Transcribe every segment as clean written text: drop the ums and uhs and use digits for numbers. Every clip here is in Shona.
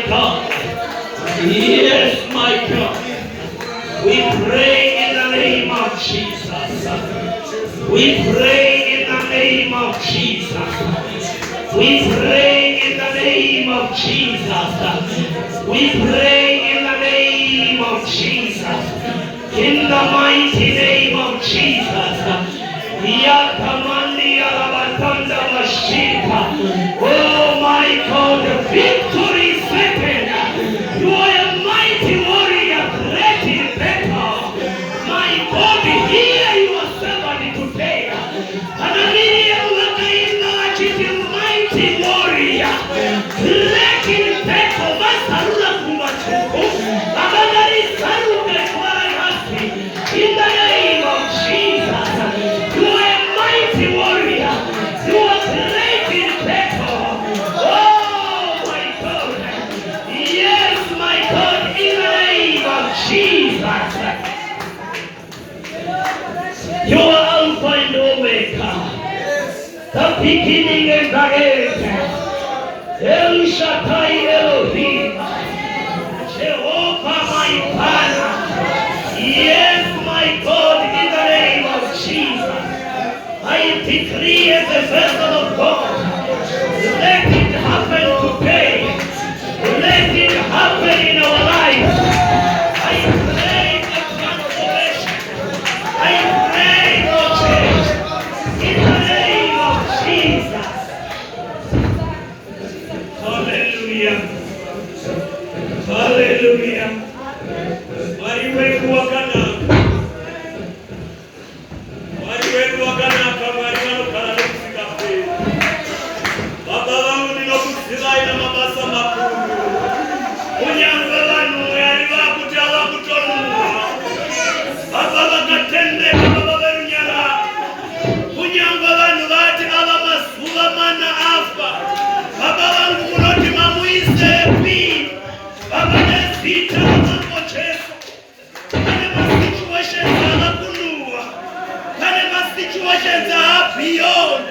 God. Yes, my God. We pray in the name of Jesus. We pray in the name of Jesus. We pray in the name of Jesus. We pray in the name of Jesus. In the mighty name of Jesus. Yakamandi Alabatanda Mashika. Oh my God, the victory is certain. You are a mighty warrior, great in battle. My God, hear your servant today. Hallelujah, mighty warrior, great in battle. Masarula Kumatuko. Abagari Saruka Kwaragasi. In the name of Jesus. You are a mighty warrior. You are great in battle. Oh my God. Yes, my God, in the name of Jesus. You are Alpha and Omega. The beginning and the end. El Shaddai Elohim. Jehovah my Father. Yes, my God, in the name of Jesus. I decree as a vessel of God, let it happen today. Let it happen in our lives. I pray for transformation. I pray for change. In the name of Jesus. Hallelujah. Hallelujah. Situations are beyond.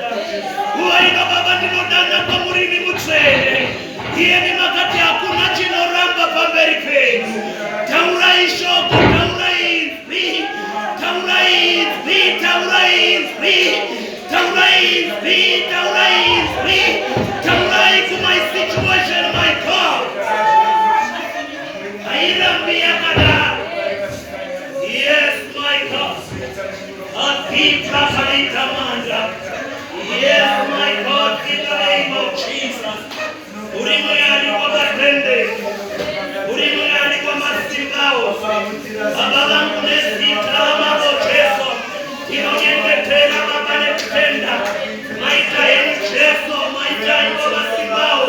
Uwaika baba ndinodana kwa murimi mutsere. Iye ni makati hakuna chinoramba pamberi penyu. Taurai shoko, taurai inzwi. Taurai inzwi, taurai inzwi. Taurai inzwi, taurai inzwi. Taurai to my situation, my God. Airambia kada. Yes, my God. Yes, my God, in the name of Jesus. Urimuyani kwa batende. Urimuyani kwa masimbao. Abalangu nesita mabo cheso. Inonyenge tena mabane kutenda. Maita yenu cheso, maita yenu kwa masimbao.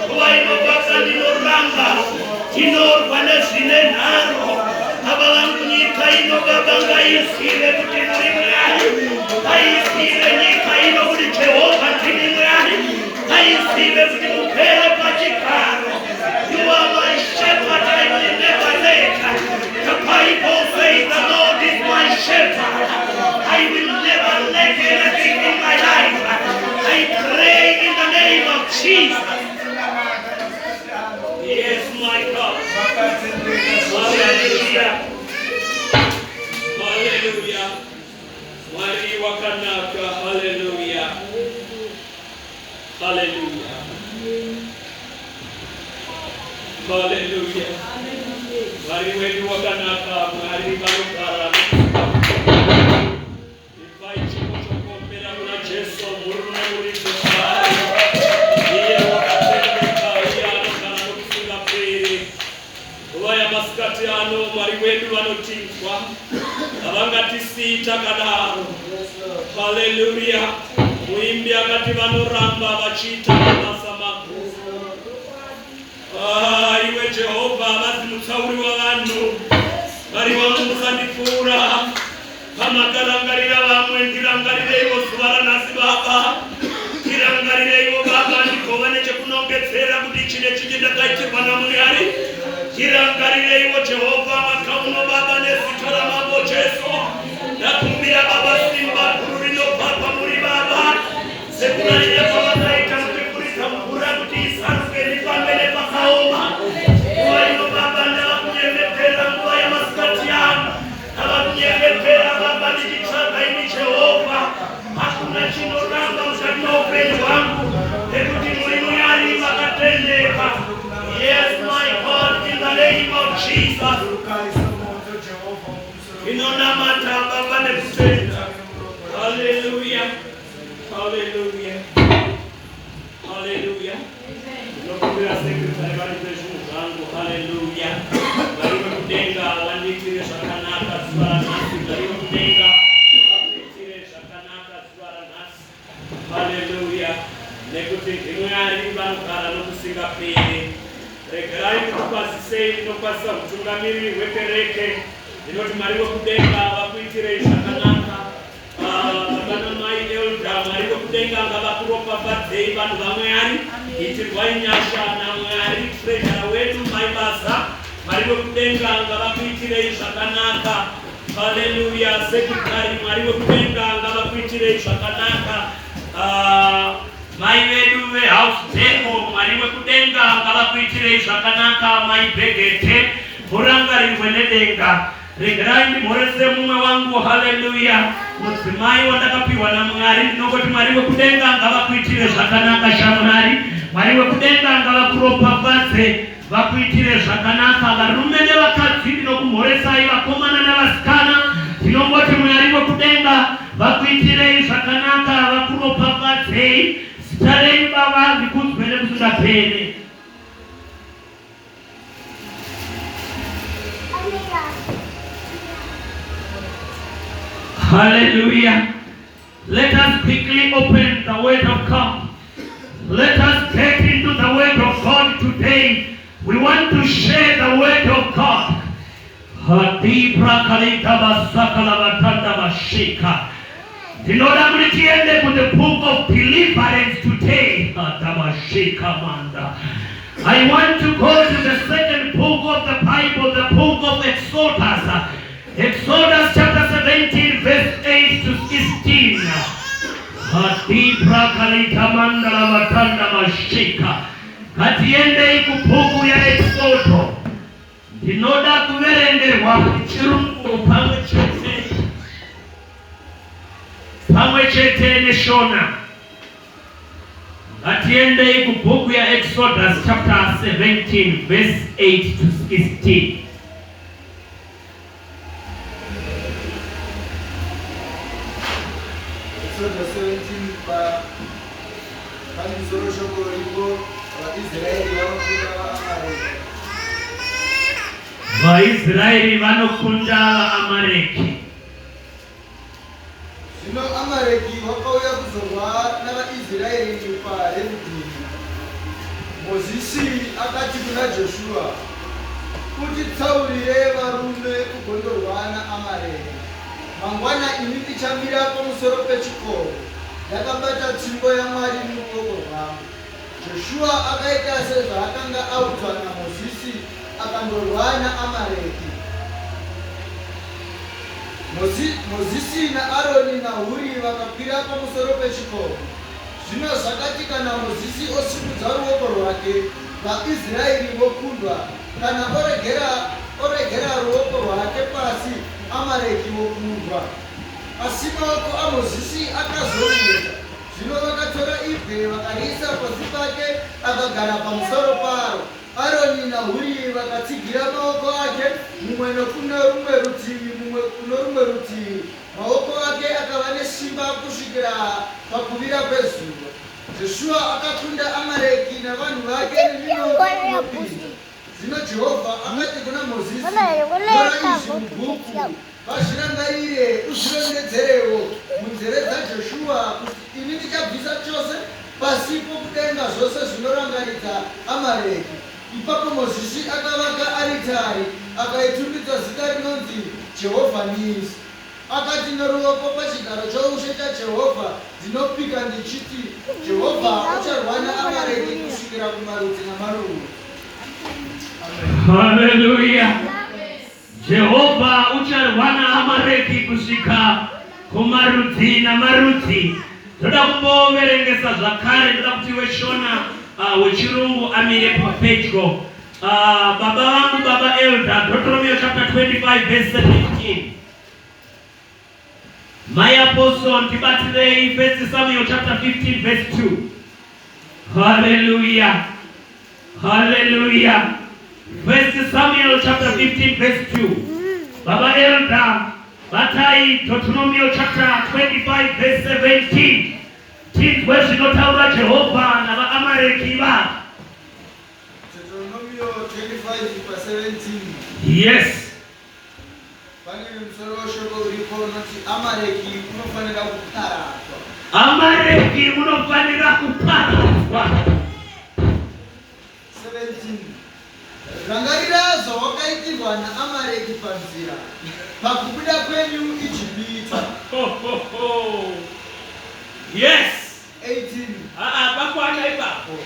Kwa ino baka nino ramba. Inor panesine naro. Abalangu nika ino babanga isile kutimurimuani. Aisile nika ino kuli Jehova timurimuani. Aisile kutimupele pachikaro. You are my shepherd, I will never lack. The Bible says the Lord is my shepherd. I will never lack anything in my life. I pray in the name of Jesus. Yes, my God. Hallelujah. Hallelujah. Mari wakanaka. Hallelujah. Hallelujah. Hallelujah. Mari wetu wakanaka. Mari barukara. Invite chiko chokombera kuna Jesu murune murizo sai. Iye wakatendeka. Iye anokana nukufunga pere. Uwaya maskati ano mari wetu wanotingwa. Avangatisita kadaro. Hallelujah. Muimbi akati vanoramba vachita mabasa makuru. Iwe Jehova vazi mutsauri wavanhu. Vari vamuzandipfuura. Pamakarangarira vamwe ndirangarireivo zuva ranhasi Baba. Tirangarireivo Baba ndikova nechekunongedzera kuti chine chinge ndakaitirwa naMwari. Tirangarireivo Jehova makauno Baba nezita ramambo Jesu. Ndakumbira Baba simba guru rinobva pamuri Baba. Sekunarire pavakaita kuti kurisa mvura kuti isaruke rifambe nepakaoma. Jesus. Inona mataba bane kusenda. Hallelujah. Hallelujah. Hallelujah. Nokubira sekretari bali peshu zangu. Hallelujah. Bali kudenga wandikire shakanaka swara nasi. Bali kudenga wandikire shakanaka swara nasi. Hallelujah. Nekuti imwari banukara nokusinga pere. Rekerai kupasise nopasa mchungamiri wekereke. Inoti mariwo kudenga wakuitire shakanaka. Bana mai elda mariwo kudenga ngabakuropa badei bantu bamwari. Itirwa inyasha na mwari treasure wetu maibasa. Mariwo kudenga ngabakuitire shakanaka. Hallelujah. Sekretari mariwo kudenga ngabakuitire shakanaka. Mai veduve house demo mariwe kudenga ngavakuitire zvakanaka mai begete murangari wenedenga regerai ndimhorese mumwe wangu. Haleluya. Mudzimai wandakapiwa naMwari ndinongoti mariwe kudenga ngavakuitire zvakanaka shamwari. Mariwe kudenga ngavakuropafadze vakuitire zvakanaka varume nevakadzi ndinokumhoresai vakomana navasikana ndinongoti Mwari wekudenga vakuitirei zvakanaka vakuropafadzei. Starei baba vikuzwe nekusingapere. Hallelujah. Let us quickly open the word of God. Let us get into the word of God today. We want to share the word of God. Hadibra kalita basakala batanda bashika. In order to tiende to the book of deliverance today. I want to go to the second book of the Bible, the book of Exodus. Exodus chapter 17 verse 8 to 16. Katiende ikupuku ya Exodo. Ndinoda kuverengerwa chirungu pamwe chete neshona. Katiende ikupuku ya Exodus chapter 17 verse 8 to 16. Exodus 17 Vaisraeri vanokunda Amareki. Zvino Amareki vakauya kuzorwa navaIsraeri paRefidimu. Mozisi akati kuna Joshua, "Utitsaurire varume kugondorwa naAmareki. Mangwana ini ndichamira pamusoro pechikomo, ndakabata tsvimbo yaMwari muruoko rwangu." Joshua akaita sezvaakanga audzwa naMozisi, akandorwa naAmareki. Mozisi naAroni naHuri vakakwira pamusoro pechikomo. Zvino zvakati kana Mozisi osimudza ruoko rwake, vaIsraeri vokundwa. Kana oregera ruoko rwake pasi, Amareki vokundwa. Asi maoko aMozisi akazorumeta. Zvino vakatora ibwe vakariisa pasi pake, akagara pamusoro paro. Aroni naHuri vakatsigira maoko ake, mumwe nokuno rumwe rutivi, mumwe kuno rumwe rutivi. Maoko ake akava nesimba kusvikira pakuvira kwezuva. Joshua akakunda Amareki navanhu vake neminongo inopinza. Zvino Jehovha akati kuna Mozisi, "Nyora izvi mubhuku, vazvirangarire uzvirondedzerewo munzeve dzaJoshua, kuti ini ndichabvisa chose pasi pokudenga zvose zvinorangaridza Amareki." Ipapo Mozisi akavaka aritari, akaitumbidza zita rinonzi Jehovha Nisi. Akati noruoko pachigaro choushe chaJehovha ndinopika ndichiti, "Jehovha ucharwa naAmareki kusvikira kumarudzi namarudzi." Hallelujah. Jehovha ucharwa naAmareki kusvika kumarudzi namarudzi. Ndoda kumboverengesa zvakare, ndoda kuti weshona wechirungu amire pedyo. Baba vangu, Baba Elder, Deuteronomy chapter 25 verse 17. My apostle Tibatirei, 1 Samuel chapter 15 verse 2. Hallelujah. Hallelujah. 1 Samuel chapter 15 verse 2. Baba Elda, Batai, Deuteronomy chapter 25 verse 17. Things where she not out Jehovah, Nava Amaleki ba. Deuteronomy 25 verse 17. Yes. Pane msorosho uripo noti Amaleki unofanira kuparadzwa. Amaleki unofanira kuparadzwa. 17. Rangarira zvawakaitirwa naAmareki panzira pakubuda kwenyu Ijipita. Yes. 18. Pakwana ipapo.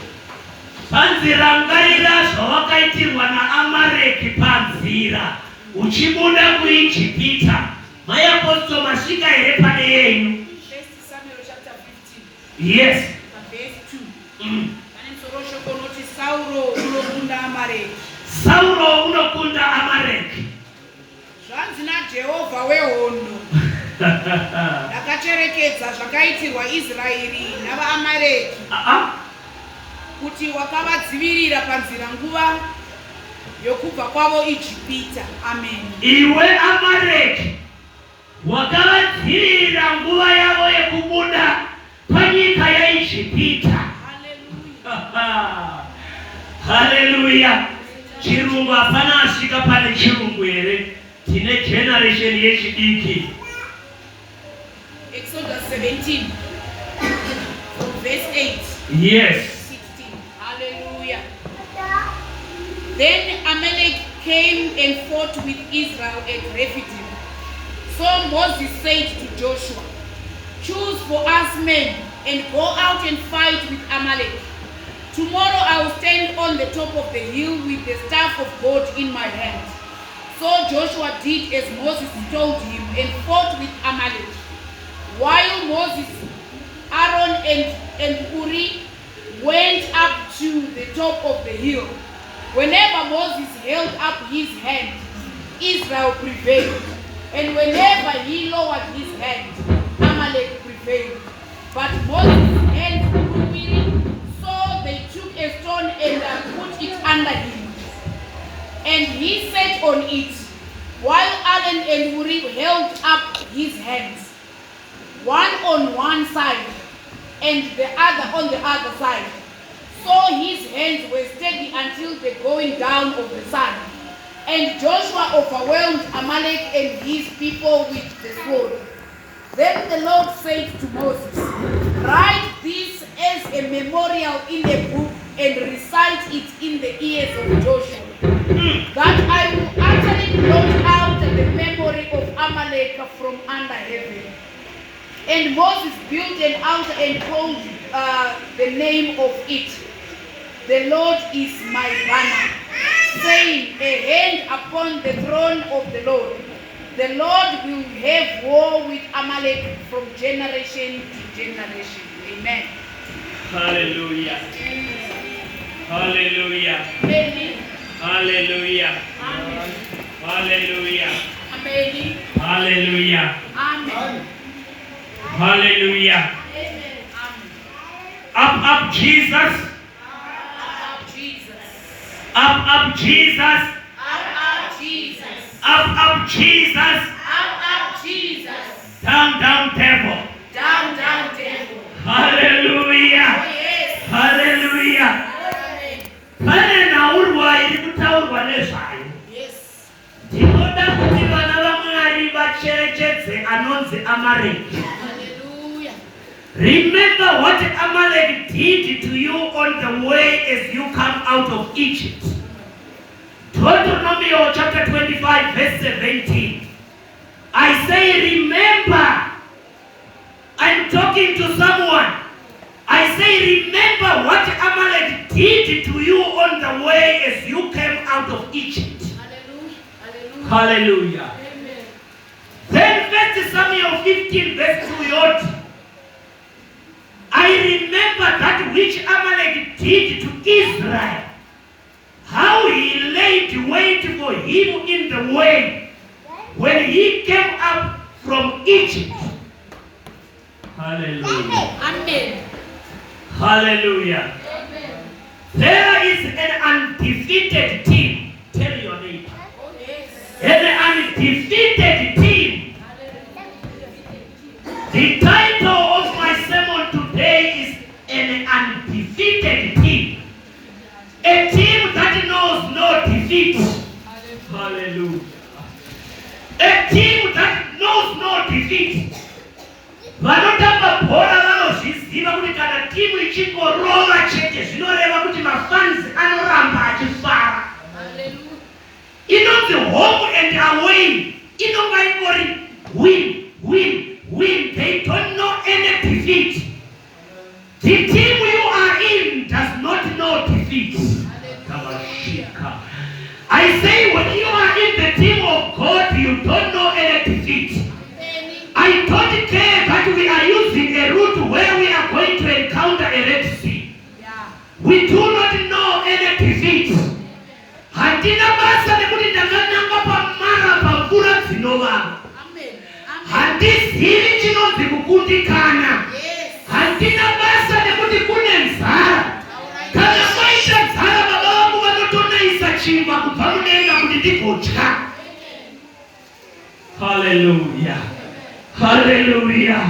Panzira ngarira zvawakaitirwa naAmareki panzira uchibuda kuIjipita. My apostle masvika here pane yenyu. 1 Samuel chapter 15. Yes. Verse 2. Shoko noti Sauro unokunda Amaleki. Sauro unokunda Amaleki. Zvanzi naJehovha wehondo. Ndakacherekedza zvakaitirwa Israeri navaAmaleki. Kuti wakavadzivirira panzira nguva yokubva kwavo Ijipita. Amen. Iwe Amaleki wakavadzivirira nguva yavo yekubuda panyika yaIjipita. Hallelujah. Chirungu hapana asvika pane chirungu here. Tine generation yechidiki. Exodus 17 from verse 8. Yes. 16. Hallelujah. Then Amalek came and fought with Israel at Rephidim. So Moses said to Joshua, choose for us men and go out and fight with Amalek. Tomorrow I will stand on the top of the hill with the staff of God in my hand. So Joshua did as Moses told him and fought with Amalek. While Moses, Aaron and Uri went up to the top of the hill. Whenever Moses held up his hand, Israel prevailed. And whenever he lowered his hand, Amalek prevailed. But Moses' hands grew weary. They took a stone and put it under him, and he sat on it, while Aaron and Uri held up his hands, one on one side and the other on the other side. So his hands were steady until the going down of the sun. And Joshua overwhelmed Amalek and his people with the sword. Then the Lord said to Moses, write this as a memorial in a book and recite it in the ears of Joshua, that I will utterly blot out the memory of Amalek from under heaven. And Moses built an altar and called the name of it, the Lord is my banner, saying, a hand upon the throne of the Lord. The Lord will have war with Amalek from generation to generation. Amen. Hallelujah. Hallelujah. Amen. Hallelujah. Amen. Hallelujah. Amen. Hallelujah. Amen. Hallelujah. Amen. Up Jesus. Up Jesus. Up Jesus. Up Jesus. Up Jesus. Up Jesus. Down devil. Down devil. Hallelujah. Oh yes. Hallelujah. Amen. Pane naurwa iri kutaurwa nezvayo. Yes. Ndinoda kuti vana vaMwari vacherechedze anonzi Amaleki. Hallelujah. Remember what Amalek did to you on the way as you come out of Egypt. Deuteronomy chapter 25 verse 17. I say remember. I'm talking to someone. I say remember what Amalek did to you on the way as you came out of Egypt. Hallelujah. Hallelujah. Amen. Then 1 Samuel 15 verse 2 yot. I remember that which Amalek did to Israel. How he laid wait for him in the way when he came up from Egypt. Hallelujah. Amen. Hallelujah. Amen. There is an undefeated team. Tell your neighbor. defeat. Hallelujah. A team that knows no defeat. Vanotamba bhora vanozviziva kuti kana timu ichingorova chete zvinoreva kuti mafans anoramba achifara. Inonzi home and away. Inonga ingori win, win, win. They don't know any defeat. The team you are in does not know defeat. I say when you are in the team of God, you don't know any defeat. I don't care that we are using a route where we are going to encounter a Red Sea. We do not know any defeat. Handina basa nekuti ndakananga pamara pamvura dzinovava. Handizivi chinonzi kukundikana. Handina basa nekuti kune nzara. Kana maita nzara baba vangu vanotonaisa chingwa kubva mudenga kuti ndigodya. Hallelujah. Hallelujah.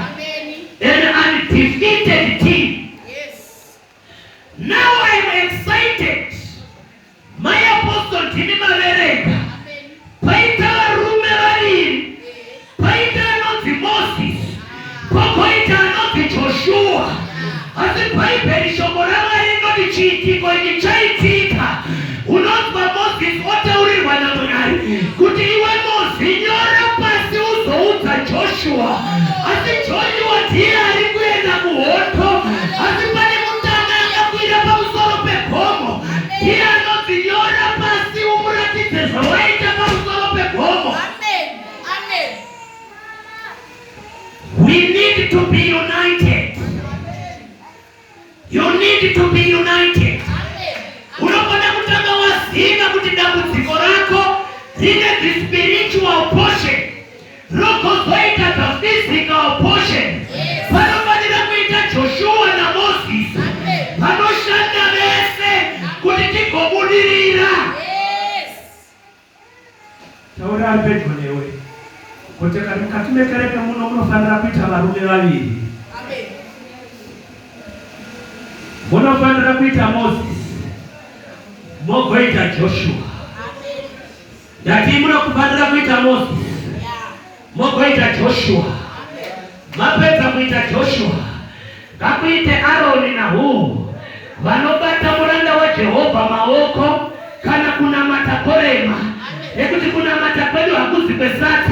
An undefeated team. Now I am excited. My apostle Tini Mavereka. Paita varume vaviri. Paita anonzi Moses. Pokoita anonzi Joshua. Asi paiperi shoko raMwari rinoti chiitiko ichi chaitika. Unonzwa Moses otaurirwa naMwari kuti iwe Moses nyora pasi uzoudza Joshua. Asi Joshua ndiye ari kuenda kuhondo. Asi pane mutana akakwira pamusoro pegomo. Ndiye anonzi nyora pasi umuratidze zvawaita pamusoro pegomo. We need to be united. You need to be united. Unofana kutanga waziva kuti dambudziko rako rine the spiritual portion. Rokozoita the physical portion. Panofanira kuita Joshua na Moses. Panoshanda vese kuti tigobudirira. Taura pedyo newe. Kuti mukati mekereke muno munofanira kuita varume vaviri. Munofanira kuita Moses. Mogoita Joshua. Yati munofanira kuita Moses. Mogoita Joshua. Mapedza kuita Joshua. Ngakuite Aaron na Huru. Vanobata muranda waJehovha maoko kana kunamata korema. Ekuti kunamata kwedu hakuzi kwesata.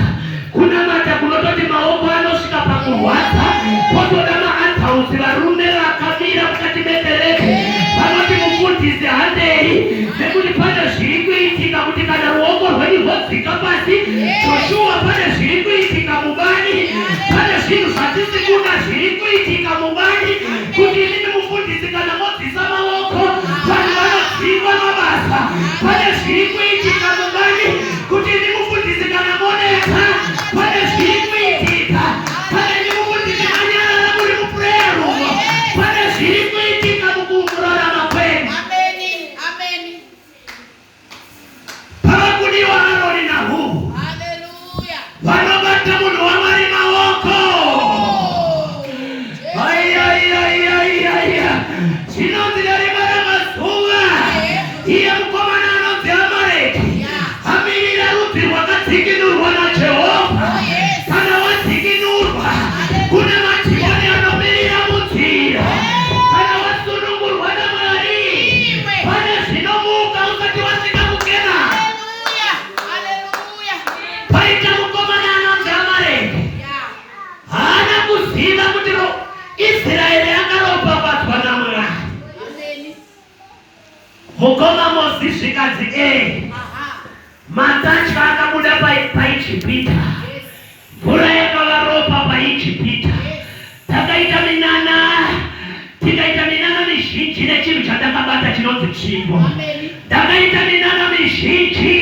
Kunamata kunototi maoko anosvika pakurwadza. Potoda maantausi varume vakamira mukati mekereke. Vanoti mufundisi handei. Nekuti pane zviri kuitika kuti kana ruoko rwedu rwodzika pasi. Joshua pane zviri kuitika mubani. Pane zvinhu zvatisi kuda zviri kuitika mubani. Kuti inini mufundisi kana modzisa maoko. Vanhu vanodzingwa mabasa. Pane zviri kuitika mubani. Kuti inini mufundisi kana moneka. Pane zviri kuitika. Pane inini mufundisi manyarara muri muprayer room. Pane zviri kuitika mukurarama kwenu. Pavakudiwa Aaron na Huru. Vanobata munhu waMwari maoko. Chinonzi rimwe ramazuva iye mukomana anonzi Amareki amirira rudzi rwakadzikinurwa naJehovha. Kana wadzikinurwa kune madhimoni anomirira munzira. Kana wasunungurwa naMwari pane zvinomuka usati wasvika kugena. Paita mukomana anonzi Amareki haana kuziva kuti Israeri akaropafadzwa naMwari. Mukoma Moses zvikanzi matatya akabuda paIjipita. Mvura yakavaropa paIjipita. Takaita minana mizhinji nechinhu chatakabata chinonzi tsvimbo. Takaita minana mizhinji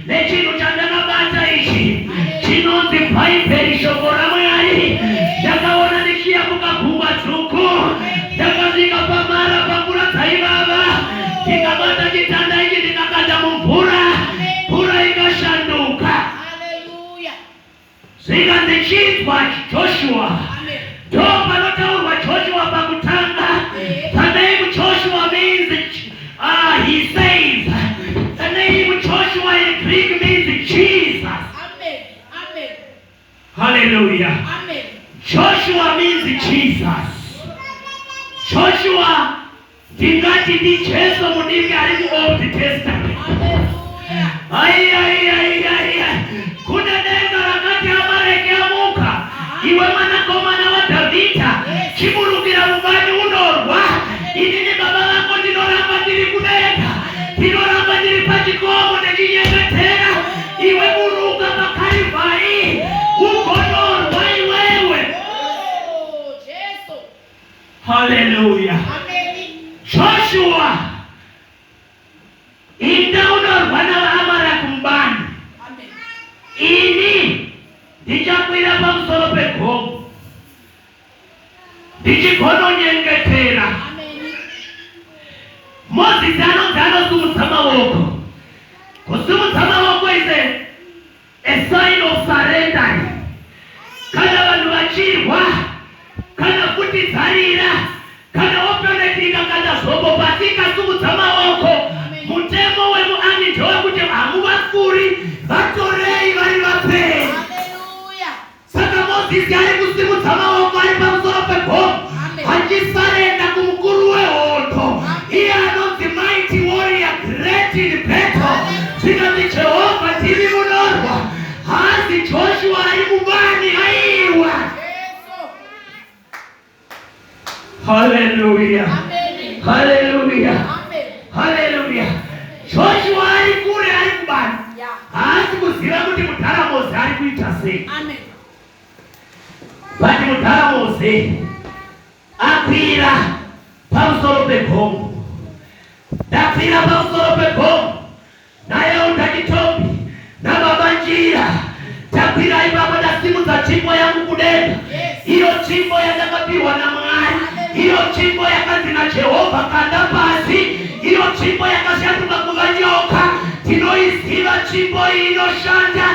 nechinhu chatakabata ichi chinonzi bhaibheri, shoko raMwari. Ndakaona nichiyamuka gungwa dzvuku. Ndakasvika pamara pamvura dzaivava. Ndikabata chitanda ichi ndikakanda mumvura. Mvura ikashanduka. Zvikanzi chinzwa Joshua. Ndo panotaurwa Joshua pakutanga. The name Joshua means he saves. The name Hallelujah. Amen. Joshua means Jesus. Joshua tingati ndi Yesu mudimbi ali mu Old Testament. Hallelujah. Ai. Kuna neno rakati amareke amuka. Iwe mwana wa Davida. Chimurukira mubani unorwa. Ini baba wako ndinoramba ndiri kudeka. Ndinoramba ndiri pachikomo nechinyengetera. Iwe muruka paKalvari. Ukonorwa iwewe. Oh, Jesus. Hallelujah. Amen. Joshua indaunorwa navaamara kumbani. Amen. Ini ndichakwira pamusoro pegomo ndichigononyengetera. Amen. Mozisi anosimudza maoko. Kusimudza maoko is a sign of surrender. Kana vanhu vachirwa, kana kutidzarira, kana operatinga, kana zvobo pasi ikasimudza maoko, mutemo wemuani ndewekuti hamuvafuri, vatorei vari vapenyu. Hallelujah. Saka Mozisi ari kusimudza maoko ari pamusoro pegomo achisarenda kumukuru wehondo. Iye anonzi mighty warrior, great in battle. Zvinoti Jehovha tiri munorwa. Haasi Joshua ari mubani aiwa. Jesus. Hallelujah. Amen. Hallelujah. Amen. Hallelujah. Joshua ari kure ari kubani. Yeah. Haasi kuziva kuti mudharamozi ari kuita sei. Amen. But mudharamozi akwira pamusoro pegomo. Ndakwira pamusoro pegomo. Naye utachitombi nababa njira. Takwira ipapo ndasimudza tsvimbo yangu kudenga. Iyo tsvimbo yandakapirwa naMwari. Iyo tsvimbo yakanzi naJehovha kanda pasi. Iyo tsvimbo yakashanduka kuva nyoka. Tinoiziva tsvimbo iyi inoshanda.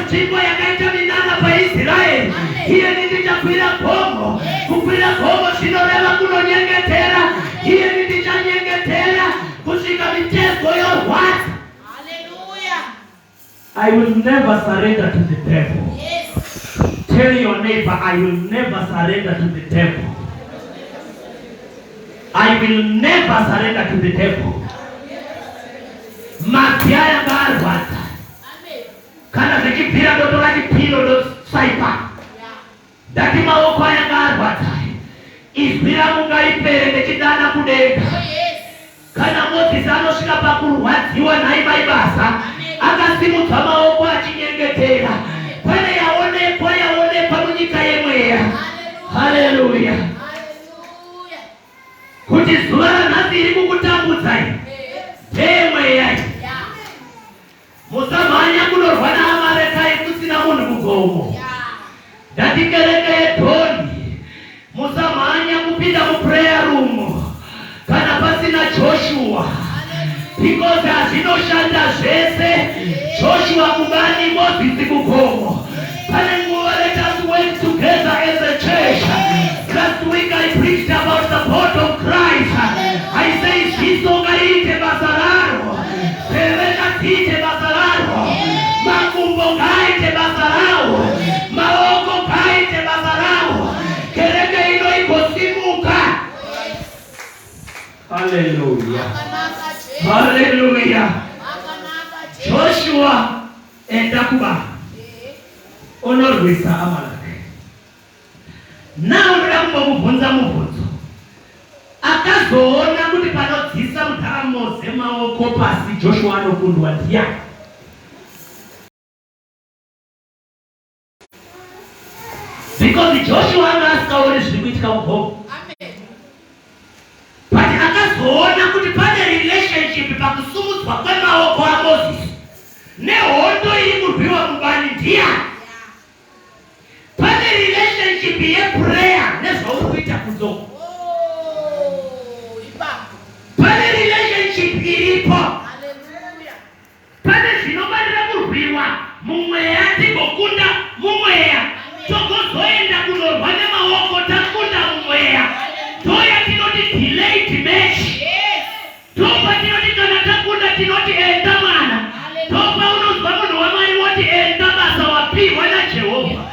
Tsvimbo yakaita minana paIsraeri. Iye ndichakwira gomo. Kukwira gomo zvinoreva kunonyengetera. Iye ndichanyengetera kusvika mitezo yorwadza. Hallelujah. I will never surrender to the devil. Yes. Tell your neighbor, I will never surrender to the devil. I will never surrender to the devil. Matiaya ngarwadza. Amen. Kana zvichibvira ndotora chipino ndosaipa. Ndati maoko aya ngarwadza. Izwi rangu ngaipere ndechidana kudenga. Oh, yes. Kana Mozisi anosvika pakurwadziwa naye maibasa, akasimudza maoko achinyengetera. Pane yaonekwa munyika yemweya. Hallelujah. Hallelujah. Kuti zuva ranhasi iri kukutambudzai. Temweya. Yeah. Musamhanya kunorwa naAmarekai kusina munhu kugomo. Yeah. Ngatikereke yedhoni. Musamhanya kupinda muprayer room kana pasina Joshua. Because hazvinoshanda zvese. Joshua kubani, Mozisi kugomo. Pane nguva, let us work together as a church. Last week I preached about the body of Christ. I say ziso ngaite basa raro. Seveka tiite basa raro. Makumbo ngaite basa rao. Maoko ngaite basa rao. Kereke ino ikosimuka. Hallelujah. Hallelujah. Joshua enda kuba onorwisa Amaleki. Nawo ndoda kumbokubvunza mubvunzo. Akazoona kuti panodzisa mudharamozi maoko pasi Joshua anokundwa ndiani? Because Joshua anga asikaone zviri kuitika mugomo. But akazoona kuti pane relationship pakusumudzwa kwemaoko aMozisi nehondo iri kurwiwa mubani ndiani? Pane relationship yeprayer nezvauri kuita kudzoka. Pane relationship iripo. Pane zvinofanira kurwiwa mumweya, tigokunda mumweya, togozoenda kunorwa nemaoko takunda mumweya. Ndoya tinoti delayed match. Topa tinoti kana takunda tinoti enda mwana. Topa unozwa munhu wamai woti enda basa wapirwa naJehovha.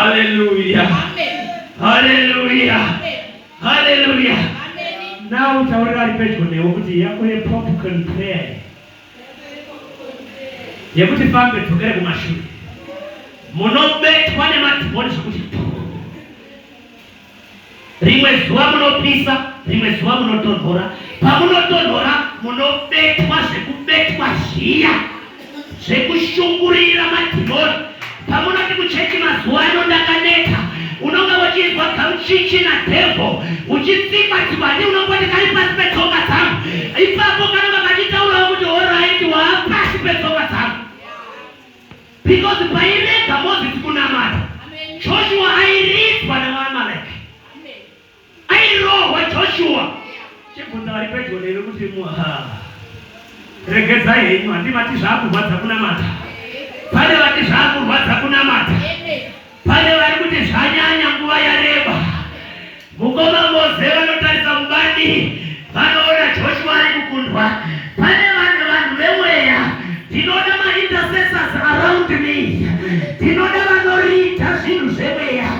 Hallelujah. Hallelujah. Hallelujah. Now utaona ripeti kwenye ukuti yako ya popcorn prayer. Yakuti fambe tokere ku mashuri. Munobe twane matibone kuti. Rimwe zuwa munopisa, rimwe zuwa munotonhora. Pamunotonhora munobetwa zvekubetwa zhiya. Zvekushungurira madhimoni. Pamunoti kuchechi mazuwa ano ndakaneta. Unonga wachizwa kauchichi na devil. Uchitsikwa chibani unongoti kari pasi petsoka dzangu. Ipapo kanonga kachitaura kuti alright wapasi petsoka dzangu. Because pairega Moses kunamata. Joshua airizwa nevaAmaleki. Airohwa Joshua. Chibvunza vari pedyo lero kuti regedzai henyu handivati zvakurwadza kunamata. Pane vati zvakurwadza kunamata. Pane vari kuti zvanyanya nguva yareba. Mukoma Mose vanotarisa mubani vanoona Joshua ari kukundwa. Pane vanhu vemweya. Ndinoda ma-intercessors around me. Ndinoda vanoriita zvinhu zvemweya.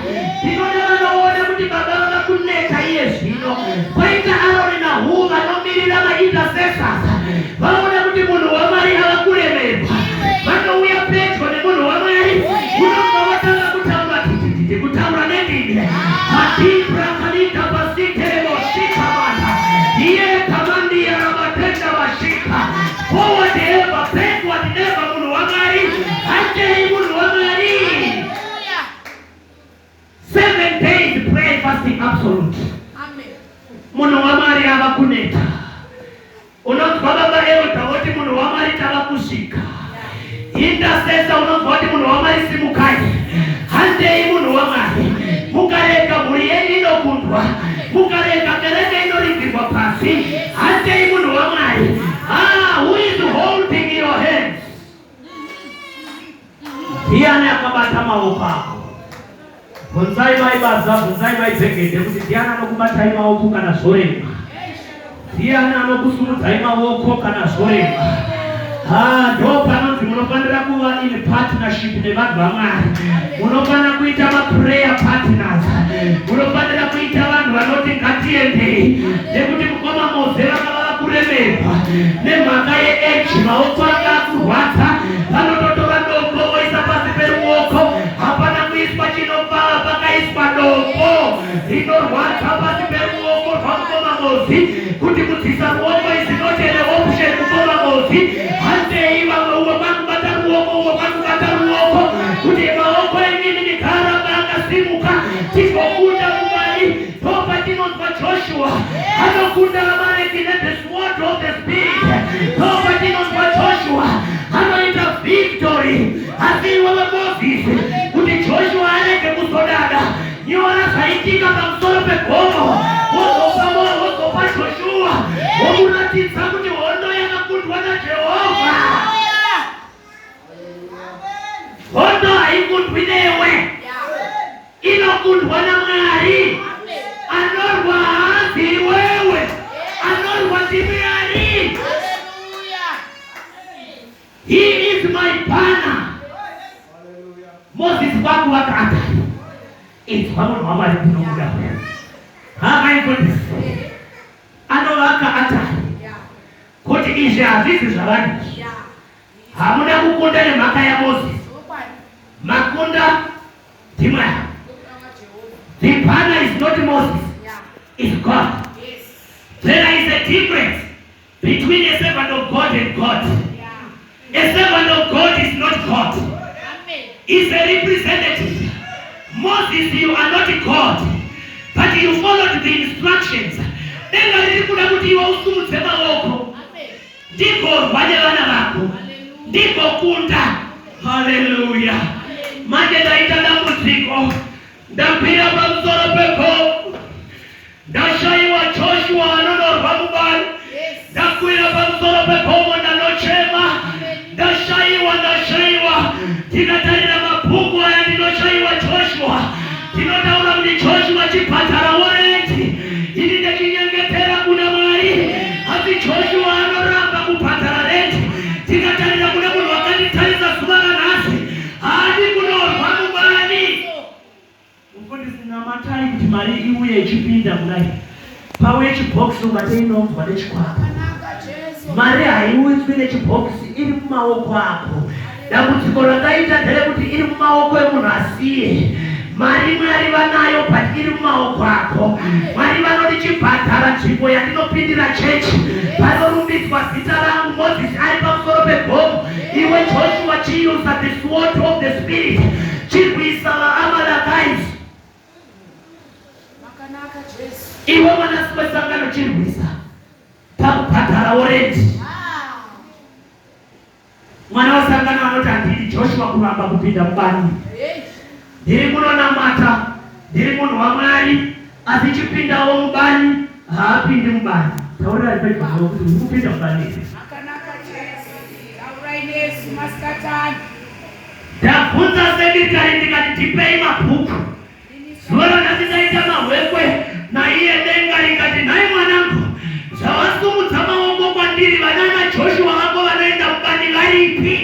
Ndinoda vanoona kuti baba vavakuneta iye zvino. Poita Aroni naHuri vanomirira ma-intercessors. Vaona kuti munhu waMwari avakuremerwa. Vanouya pedyo nemunhu waMwari. Unobva watanga kutaura titititi kutaura nendimi. Matibra kanita pasiteremo shikamata. Iye kamandi yaramatenda vashika. Forward ever, backward never, munhu waMwari. Hatei munhu waMwari. 7 days prayer fasting absolute. Munhu waMwari avakuneta. Unonzwa baba Elda woti munhu waMwari tavakusvika. Intercessor unonzwa woti munhu waMwari simukai. Handei munhu waMwari. Mukareka mhuri yenyu inokundwa. Mukareka kereke inoringirwa pasi. Handei munhu waMwari. Who is holding your hands? Ndiani akabata maoko ako? Bvunzai vaibaza, bvunzai vaibhegedhe kuti ndiani anokubatai maoko kana zvorema. Ndiani anokusumudzai maoko kana zvorema. Ndo panonzi munofanira kuva in partnership nevanhu vaMwari. Munofanira kuita ma-prayer partners. Munofanira kuita vanhu vanoti ngatiendei. Nekuti mukoma Mose vakava kuremerwa. Nemhaka yeeji maoko akakurwadza. Vanototora dombo voisa pasi peruoko. Hapana kuiswa chinopfava pakaiswa dombo. Rinorwadza pasi peruoko rwamukoma Mose. Kuti kudzisa ruoko is not an option mukoma Mose. Handei vamwe uwo vakubata ruoko uwo vakubata ruoko. Kuti maoko enini nigara vakasimuka. Tigokunda muMwari. Topa tinonzwa Joshua. Anokunda Amaleki the sword of the spirit. Topa tinonzwa Joshua. Anoita victory. Asi wava Moses. Kuti Joshua arege kuzodada. Nyora zvaitika pamusoro pegomo. Wozopa Joshua. Wokuratidza kuti hondo yakakundwa naJehovha. Hondo haikundwi newe. Inokundwa naMwari. Anorwa hazi wewe. Anorwa ndiMwari. He is my banner. Moses wangu wakata. It's one of my kunokuda. Hakaikundisa. Anovaka atari. Kuti izvi hazvisi zvavanhu. Hamuna kukunda nemhaka yaMoses. Makunda ndiMwari. The banner is not Moses. It's God. There is a difference between a servant of God and God. A servant of God is not God. He's a representative. Moses, you are not God, but you followed the instructions. Denga lilikuda kuti iwe usumudze maoko. Ndiko rwanye vana vako. Ndiko kunda. Hallelujah. Manje ndaita dambudziko. Ndakwira pamusoro pegomo. Ndashaiwa Joshua anonorwa mubani. Ndakwira pamusoro pegomo ndanochema. Ndashaiwa. Tikatarira mabhuku aya ndinoshaiwa Joshua. Tinotaura kuti Joshua chipatara wareti. Ini ndichinyengetera kuna Mwari. Asi Joshua anoramba kupatara reti. Tikatarira kune munhu wakatitarisa zuva ranhasi. Haadi kunorwa mubani. inounzwa nechikwapa. Akanaka Jesu. Mari haiudzwi nechibhokisi, iri mumaoko ako. Dambudziko rakaita nderekuti iri mumaoko emunhu asiye. Mari Mwari vanayo but iri mumaoko ako. Mwari vanoti chibhadhara nzvimbo yandinopindira chechi panorumbidzwa zita rangu. Mozisi ari pamusoro pegomo, iwe Joshua chiusa the sword of the spirit chirwisa vaAmalekite. Akanaka Jesu. Iwe mwanasikwe sangano chirwisa pakubhadhara orendi. Mwana wasangano anoti handiri Joshua kuramba kupinda mubani. Ndiri munonamata, ndiri munhu waMwari, asi chipindawo mubani haapindi mubani. Taurira pedyo kuti uri kupinda mubani. Akanaka Jesu. Taurai nesu masikatani. Ndabvunza sekretari ndikati tipei mabhuku. Zuva rakati mahwekwe naiye denga rikati nhai mwanangu, zvawasumudza maoko kwandiri vanana Joshua vako vanoenda mubani varipi?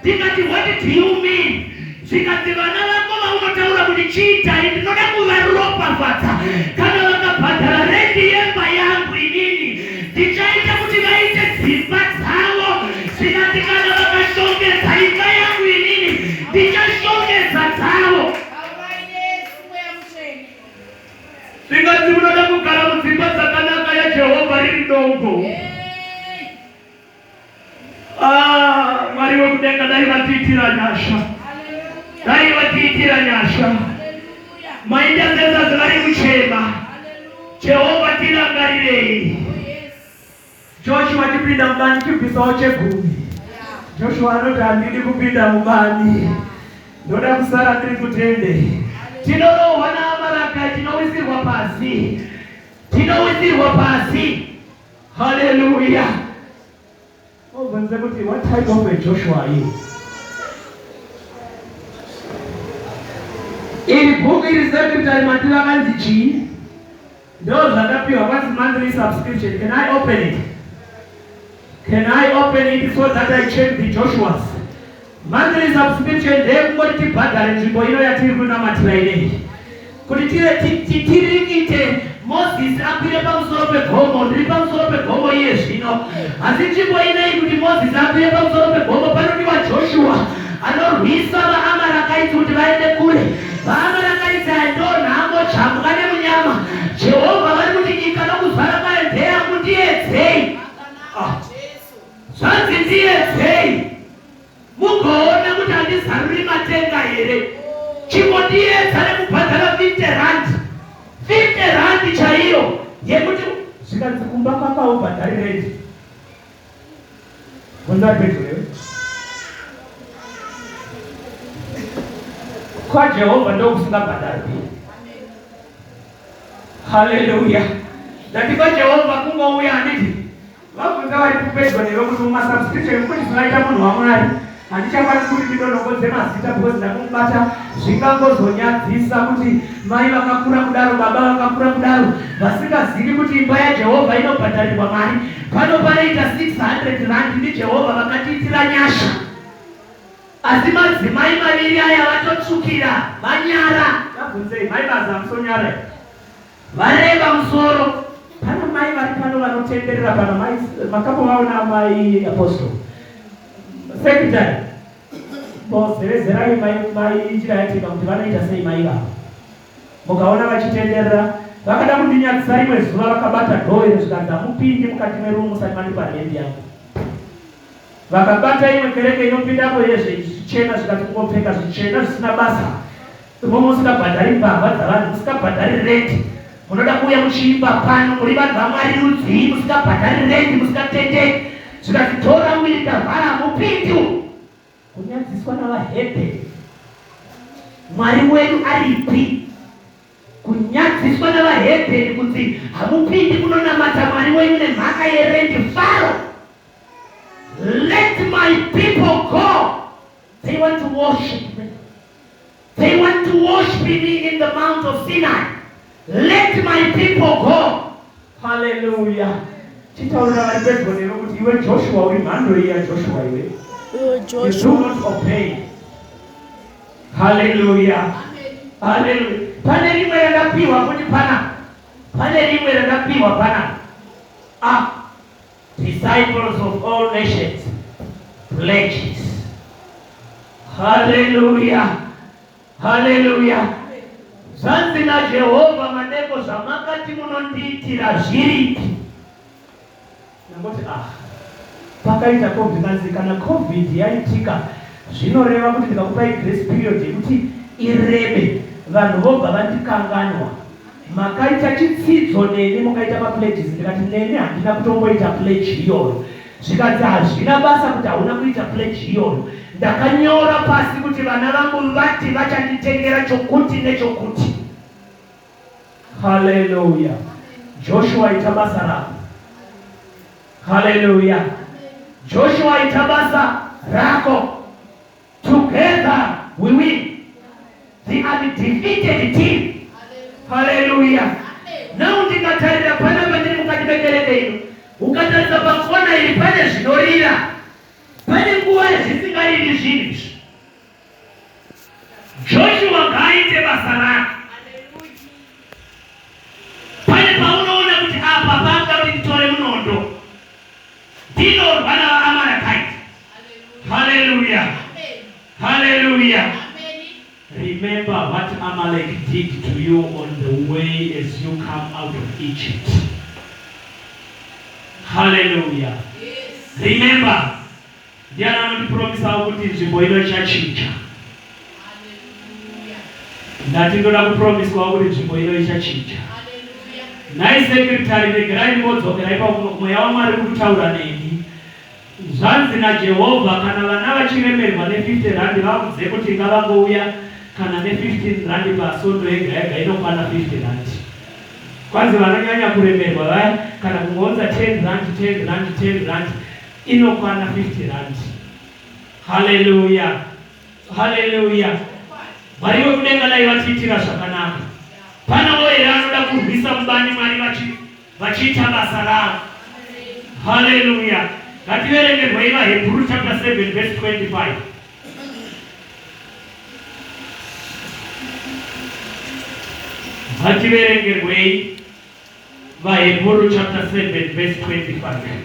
Ndikati what do you mean? Zvikati vana vako vaunotaura kuti chiitai, ndinoda kuvaropafadza. Kana vakabhadhara rendi yemba yangu inini, ndichaita kuti vaite dzimba dzavo. Zvikati kana vakashongedza imba yangu inini, ndichashongedza dzavo. Zvikati munoda kugara mudzimba dzakanaka yaJehovha riri dongo. Mwari wekudenga dai vatiitira nyasha. Dai vatiitira nyasha. Mainda dzedza dzivari kuchema. Jehovha tirangarirei. Joshua chipinda mubani chibvisawo chegumi. Joshua anoti handidi kupinda mubani, ndoda kusara ndiri kutende. Tinorohwa naAmalekite, tinowisirwa pasi. Tinowisirwa pasi. Hallelujah. Obvunze kuti what type of a Joshua are you? Iri bhuku iri secretary matira kanzi chii? Ndo zvakapiwa kwati monthly subscription. Can I open it? Can I open it so that I check the Joshuas? Monthly subscription ndeyekungoti tibhadhare nzvimbo ino yatiri kunamatira ineyi. Kuti tirikite Moses akwire pamusoro pegomo, ndiri pamusoro pegomo iye zvino. Asi nzvimbo ineyi kuti Moses akwire pamusoro pegomo panodiwa Joshua anorwisa vaAmalekite kuti vaende kure. VaAmalekite ndonhamo chambwa nemunyama. Jehovha vari kuti nyika nokuzvara kwayo ndeyangu, ndiedzei. Zvanzi ndiedzei. Mugoona kuti handizaruri matenga here. Chimondiedza nekubhadhara 50 rand. 50 rand chaiyo yekuti zvikanzi kumba kwako ubhadhari rendi. Kunzari pedyo here. KwaJehovha ndokusingabhadhari. Hallelujah. Ndati kwaJehovha kungouya handiti vabvunza vari kupedwa newe kuti mumasubscription kuti zvinoita munhu waMwari handichakwanisi kuti ndidonongodze mazita because ndakumubata. Zvingangozonyadzisa kuti mai vakakura kudaro, baba vakakura kudaro, vasingazivi kuti imba yaJehovha inobhadharirwa mari. Pano panoita 600 rand ndiJehovha vakatiitira nyasha. Asi madzimai maviri aya vatotsukira vanyara. Vabvunzei mai vazamusonyara vareva musoro. Pana mai vari pano vanotenderera pana mai makapovaona mai apostle secretary bozerezerai mai njira yatika kuti vanoita sei mai vavo. Mukaona vachitenderera vakada kundinyadzisa rimwe zuva vakabata dhoiro zvikanzi hamupindi mukati merumu musati mandipa rendi yangu. Vakabata imwe kereke inopindapo yezve zvichena zvikati kungopfeka zvichena zvisina basa. Imomo musikabhadhari mbavha dzavanhu, musikabhadhari rendi. Munoda kuuya muchiimba pano muri vanhu vaMwari rudzii, musikabhadhari rendi, musikatendeki. Zvikatitora mwiri ndavhara mupindu. Kunyadziswa navahedhe. Mwari wedu aripi? Kunyadziswa navahedhe kunzi hamupindi kunonamata Mwari wedu nemhaka yerendi. Faro, let my people go. They want to worship me. They want to worship me in the Mount of Sinai. Let my people go. Hallelujah. Chitaurira vari pedyo newe kuti iwe Joshua uri mhando iya Joshua iwe. You do not obey. Hallelujah. Hallelujah. Pane rimwe rakapiwa kuti pana. Pane rimwe rakapiwa pana. up disciples of all nations pledges. Hallelujah. Hallelujah. Zanzi na Jehova maneko zamakati munonditira ziripi. Nangoti pakaita COVID kana COVID yaitika zvinoreva kuti ndikakupai grace period yekuti irebe vanhu vobva vandikanganwa. Makaita chitsidzo neni mukaita mapledges ndikati neni handina kutomboita pledge iyoyo. Zvikati hazvina basa kuti hauna kuita pledge iyoyo. Ndakanyora pasi kuti vana vangu vati vachanditengera chokuti nechokuti. Hallelujah. Joshua itabasa rako. Hallelujah. Joshua itabasa rako. Together we win. The undefeated team. Hallelujah. Na ndikatarira pana pandiri mukatibekereke ino. Ukatarisa pakona ili pane zvinorira. Pane nguva zvisingariri zvinhu. Joshua ngaaite basa rake. Pane paunoona kuti apa panga kuti nditore munondo. Ndinorwa navaAmalekite. Hallelujah. Hallelujah. Remember what Amalek did to you on the way as you come out of Egypt. Hallelujah. Yes. Remember. Diana anatipromisa kuti nzvimbo ino ichachinja. Hallelujah. Ndatindoda kupromiswa kuti nzvimbo ino ichachinja. Hallelujah. Nai secretary regerai modzokera ipapo mweya waMwari kutaura neni. Zvanzi naJehovha kana vana vachiremerwa ne50 rand vakuze kuti ngavangouya kana ne15 rand pasondo yega yega inokwana 50 rand. Kwanzi vanonyanya kuremerwa vaya kana kungonza 10 rand inokwana 50 rand. Hallelujah. Hallelujah. Mwari wekudenga dai vatiitira zvakanaka. Pana woere anoda kurwisa mubani Mwari vachiita basa ravo. Hallelujah. Ngativerengerwei vaHebrew chapter 7 verse 25. Ngativerengerwei vaHebrew chapter 7 verse 25.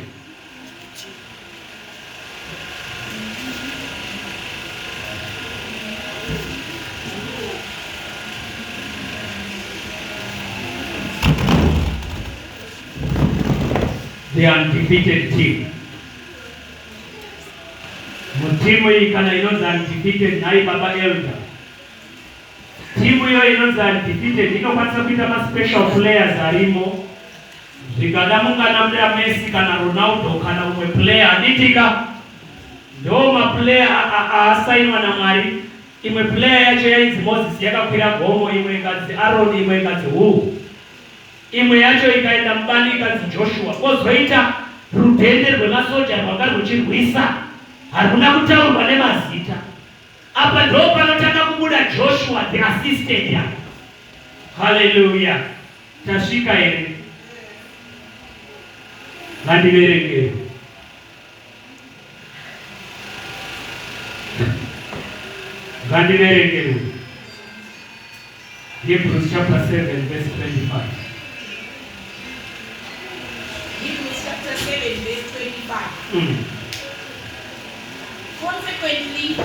The undefeated team. Mutimu hii kana inonzi undefeated nai baba elder. Timu hiyo inonzi undefeated inokwanisa kuita ma-special players arimo. Zvikadamuka namda Messi kana Ronaldo kana umwe player anitika. Ndo ma-player asainwa na Mwari. Imwe player yacho yainzi Moses yakakwira gomo, imwe ikanzi Aaron, imwe ikanzi Hur. Imwe yacho ikaenda mbani ikanzi Joshua. Kozoita rudhende rwemasoja rwakazochirwisa. Haruna kutaurwa nemazita. Apa ndo panotanga kubuda Joshua the assistant yake. Hallelujah. Tasvika here. Ngandiverengere. Ngandiverengere. Hebrews chapter 7 verse 25. Hebrews chapter 7 verse 25. Consequently,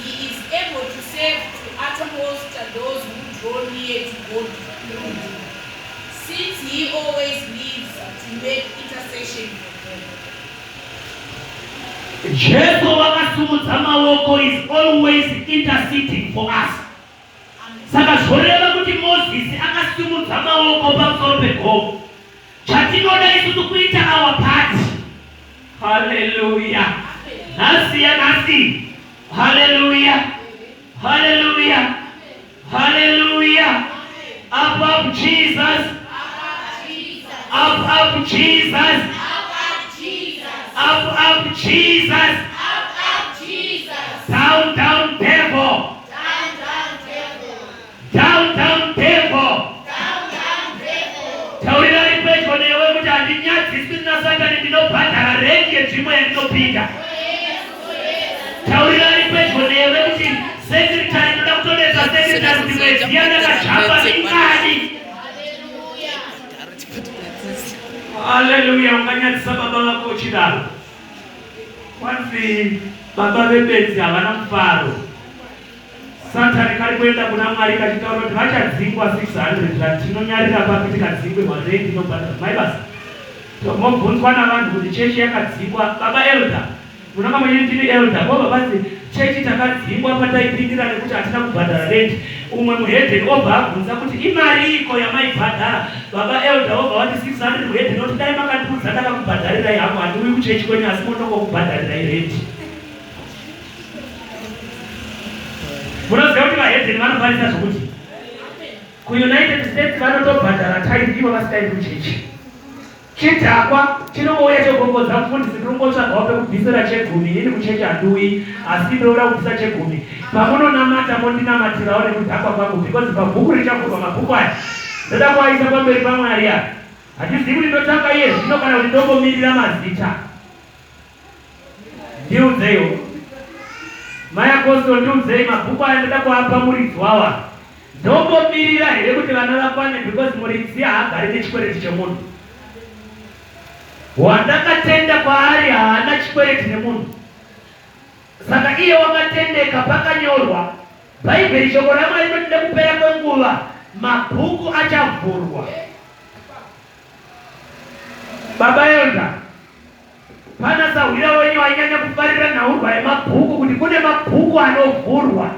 he is able to save to uttermost those who draw near to God through him, since he always lives to make intercession for them. Jesu wakasumudza maoko is always interceding for us. Saka zvoreva kuti Moses akasumudza maoko pamusoro pegomo. Chatinoda isusu kuita our part. Hallelujah. Nasi. Hallelujah. Hallelujah. Hallelujah. Up Jesus. Up Jesus. Up Jesus. Down devil. Down devil. Taurira ripedyo newe kuti handinyadziswi naSatani, ndinobhadhara rengi yenzvimbo yandinopinda. Taurira ripedyo newe kuti sekretari ndoda kutodedza sekretari kuti mwedzi yandakajamba ningani. Haleluya. Unganyatisa baba vako chidaro. Kwanzi baba vebedzi havana mufaro. Satani kari kuenda kuna Mwari kachitaura kuti vachadzingwa 600 tinonyarira pakuti kadzingwe marendi inobhadhara. Maibasa tombobvunzwa navanhu kuti chechi yakadzingwa. Baba elder, munanga mwenye ndini elder, baba basi chechi takadzingwa pataipindira nekuti hatina kubhadhara rendi. Umwe muhedheni obva abvunza kuti imari iko yamaibhadhara. Baba elder obva wati 600 muhedheni oti dai makandibvunza ndakakubhadharirai hangu handiuyi kuchechi kwenyu asi munongokubhadharirai rendi. Munoziva kuti vahedheni vanofanisa zvokuti kuUnited States vanotobhadhara tithe ivo vasikaendi kuchechi. Chidhakwa chinongouya chogogodza mufundisi ndinongotsvagawo pekubvisira chegumi. Ini kuchechi handiuyi asi ndinoda kubvisa chegumi. Pamunonamata mondinamatirawo nekudhakwa kwangu because pabhuku richavhurwa mabhuku aya ndoda kuaisa pamberi paMwari aya. Hatizivi kuti ndotanga iye zvino kana kuti ndombomirira mazita. Ndiudzeyo Mai Apostle, ndiudzei mabhuku aya ndoda kuapa muridzi wawa. Ndombomirira here kuti vana vakwane because muridzi haagari nechikwereti chemunhu. Wandakatenda kwaari haana chikwereti nemunhu. Saka iye wakatendeka pakanyorwa. Bhaibheri shoko raMwari rinotida kupera kwenguva mabhuku achavhurwa. Baba elder, pana sahwira wenyu wanyanya kufarira nhaurwa yemabhuku kuti kune mabhuku anovhurwa.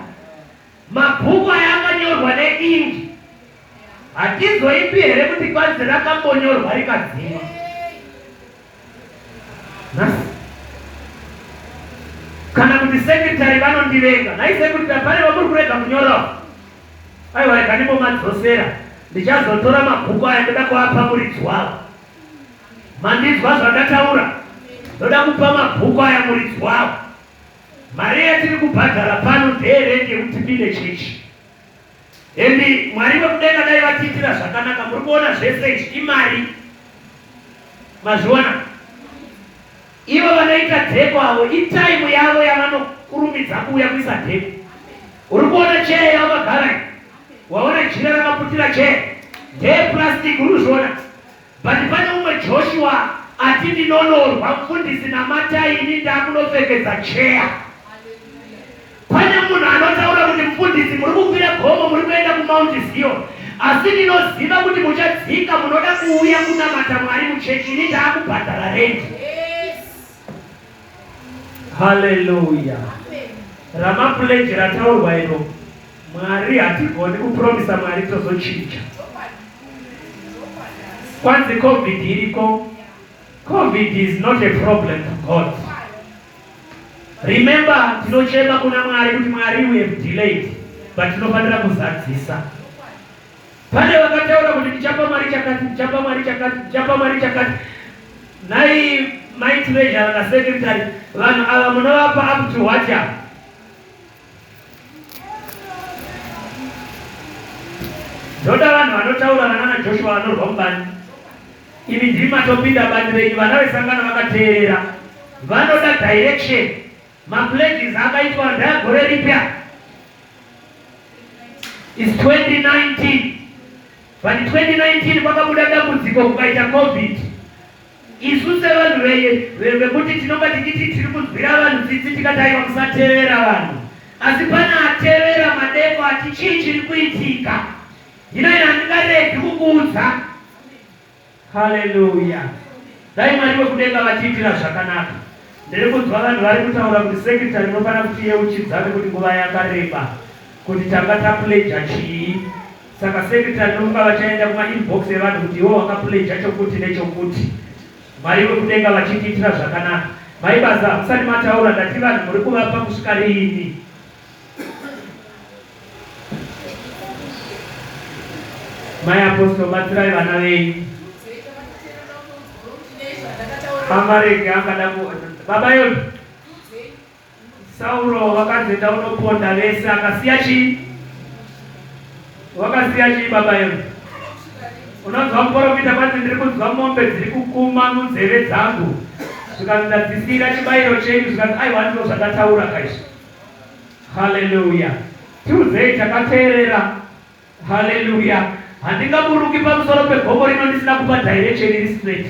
Mabhuku aya akanyorwa neingi. Hatizoipi here kuti kwanzi rakambonyorwa rikadzima. Kana kuti sekretari vanondivenga. Nhai sekretari pane vamuri kurega kunyorawo. Aiwa rega ndimbomadzosera. Ndichazotora mabhuku aya ndoda kuapa muridzi wavo. Mandinzwa zvandataura. Ndoda kupa mabhuku aya muridzi wavo. Mari yatiri kubhadhara pano ndeyerendi yekuti tipinde chechi. Endi Mwari vekudenga dai vatiitira zvakanaka. Muri kuona zvese izvi imari. Mazviona? Ivo vanoita dheko avo itaimu yavo yavanokurumidza kuuya kuisa dheko. Uri kuona cheya yavagara. Waona jira rakaputira cheya. Ndeyepurasitiki urikuzviona. But pane umwe Joshua ati ndinonorwa mufundisi namataini ndakunopfekedza cheya. Pane munhu anotaura kuti mufundisi muri kukwira gomo muri kuenda kuMount Zion. Asi ndinoziva kuti muchadzika munoda kuuya kunamata Mwari muchechi. Ini ndaakubhadhara rendi. Hallelujah. Ramapuleti rataurwa iro. Mwari hatigoni kupromisa Mwari tozochinja. Kwanzi COVID iriko. COVID is not a problem to God. Remember, tinochema kuna Mwari kuti Mwari we have delayed, but tinofanira kuzadzisa. Pane vakataura kuti tichapa Mwari chakati, tichapa Mwari chakati, tichapa Mwari chakati. Nai my treasure na secretary vanhu ava munovapa up to what ya? Ndoda vanhu vanotaura vanana Joshua vanorwa mubani. Imi ndiri matopinda bani renyu. Vana vesangana vakateerera. Vanoda direction. Mapledges akaitwa ndagore ripya. Is 2019. But 2019 kwakabuda dambudziko kukaita COVID. Isu sevanhu vekuti tinonga tichiti tiri kunzwira vanhu tsitsi tikataiwa kusatevera vanhu. Asi pana atevera madeko ati chii chiri kuitika. Hino ina handingaregi kukuudza. Hallelujah. Dai Mwari wekudenga vatiitira zvakanaka. Ndiri kunzwa vanhu vari kutaura kuti sekretari unofana kuti yeuchidzane kuti nguva yakareba kuti tanga tapledja chii. Saka sekretari ndokunga vachaenda kuma-inbox evanhu kuti iwo wakapledja chokuti nechokuti. Mwari wekudenga vachitiitira zvakanaka. Maibasa musati mataura ndati vanhu muri kuvapa kusvika riini. Mai Apostle, batsirai vana venyu. Amareke angada baba yote. Sauro wakazenda unoponda vese akasiya chii? Wakasiya chii baba yote? Unonzwa muprofita kwanzi ndiri kunzwa mombe dziri kukuma munzeve dzangu. Zvikandadzisira chibayiro chenyu zvikati aiwa ndizvo zvandataura kaizvi. Hallelujah. Tiudzei takateerera. Hallelujah. Handingaburuki pamusoro pegomo rino ndisina kupa direction iri straight.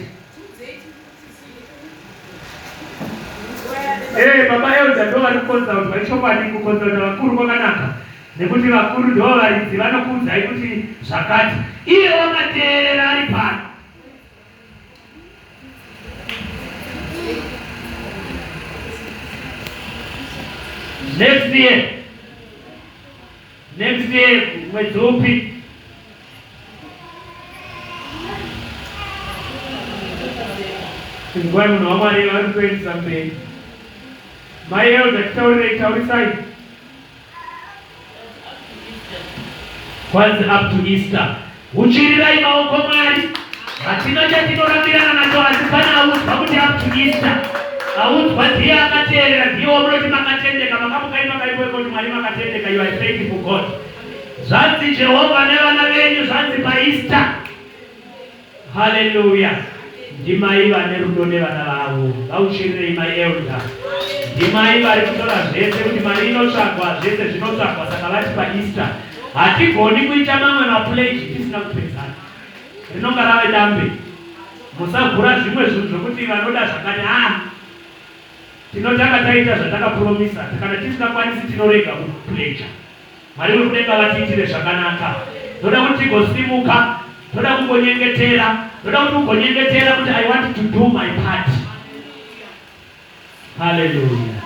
baba Elda ndo walikukonza walichokwadi kukonza vakuru kwakanaka nekuti vakuru ndo varidzi vanokuudzai kuti zvakati iye wakateerera ari pano. Next year mwezi upi? Kwa mno wamari walikwenda mbele. Mayo taurisai. Kwanza up to Easter. Uchirirai maoko mwari. Atina chatinorambirana nacho asifana auti up to Easter. Auti watia akaterera ndiwo mroti makatendeka makamukaima kaiweko mwari makatendeka you are faithful God. Zanzi Jehova nevana venyu zanzi pa Easter. Hallelujah. Ndimai vane rudo nevana vavo vauchirire Mai Elda. Ndimai vari kutora zvese kuti mari inotsvagwa zvese zvinotsvagwa saka vati paEaster hatigoni kuita mamwe mapledge tisina kupedzana. Rinonga rave dambe. Musagura zvimwe zvinhu zvokuti vanoda zvakati tinotanga taita zvatakapromisa kana tisingakwanisi tinorega kupledge. Mwari wekudenga vatiitire zvakanaka. Toda kuti tigosimuka, toda kungonyengetera, toda kuti ugonyengetera kuti I want to do my part. Hallelujah.